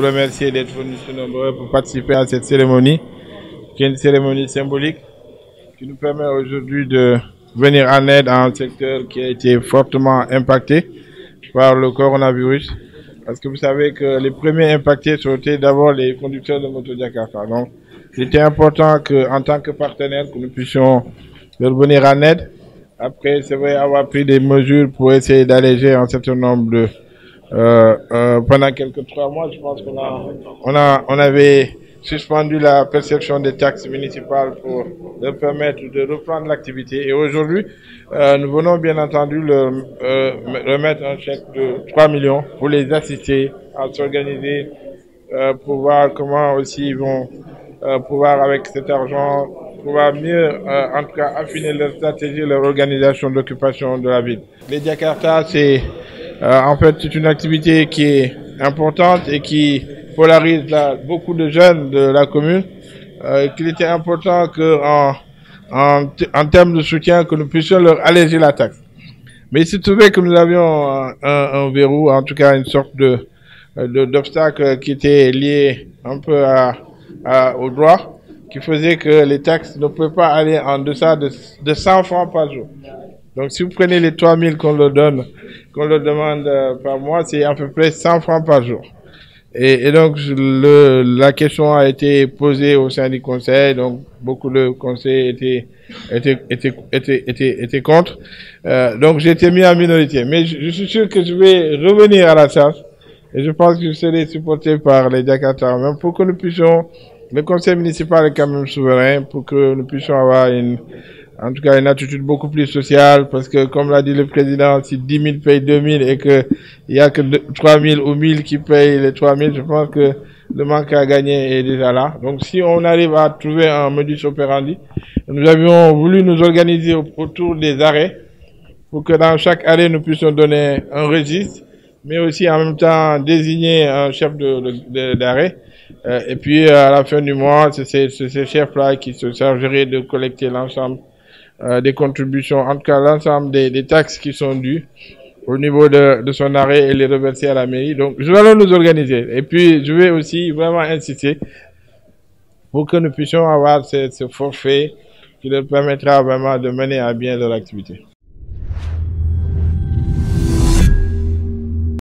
remercier d'être venus si nombreux pour participer à cette cérémonie, qui est une cérémonie symbolique qui nous permet aujourd'hui de venir en aide à un secteur qui a été fortement impacté par le coronavirus. Parce que vous savez que les premiers impactés sont d'abord les conducteurs de moto Jakarta. Donc, c'était important qu'en tant que partenaire, que nous puissions leur venir en aide. Après, c'est vrai avoir pris des mesures pour essayer d'alléger un certain nombre de... pendant quelques 3 mois, je pense on avait suspendu la perception des taxes municipales pour leur permettre de reprendre l'activité. Et aujourd'hui, nous venons bien entendu leur remettre un chèque de 3 millions pour les assister à s'organiser, pour voir comment aussi ils vont pouvoir, avec cet argent, pouvoir mieux, en tout cas, affiner leur stratégie, leur organisation d'occupation de la ville. Les Jakarta, c'est en fait, c'est une activité qui est importante et qui polarise beaucoup de jeunes de la commune. Qu'il était important que, en termes de soutien, que nous puissions leur alléger la taxe. Mais il se trouvait que nous avions un verrou, en tout cas une sorte d'obstacle qui était lié un peu au droit, qui faisait que les taxes ne pouvaient pas aller en deçà de 100 francs par jour. Donc, si vous prenez les 3 000 qu'on leur demande par mois, c'est à peu près 100 francs par jour. Et donc, la question a été posée au sein du conseil. Donc, beaucoup de conseils étaient contre. Donc, j'ai été mis en minorité. Mais je suis sûr que je vais revenir à la charge. Et je pense que je serai supporté par les Jakarta, même pour que nous puissions, le conseil municipal est quand même souverain, pour que nous puissions avoir en tout cas, une attitude beaucoup plus sociale, parce que, comme l'a dit le président, si 10 000 payent 2 000 et qu'il n'y a que 3 000 ou 1 000 qui payent les 3 000, je pense que le manque à gagner est déjà là. Donc, si on arrive à trouver un modus operandi, nous avions voulu nous organiser autour des arrêts, pour que dans chaque arrêt, nous puissions donner un registre, mais aussi en même temps désigner un chef d'arrêt. Et puis, à la fin du mois, c'est ces chefs-là qui se chargeraient de collecter l'ensemble des contributions, en tout cas l'ensemble des taxes qui sont dues au niveau de son arrêt et les reverser à la mairie. Donc, nous allons nous organiser. Et puis, je vais aussi vraiment insister pour que nous puissions avoir ce forfait qui leur permettra vraiment de mener à bien leur activité.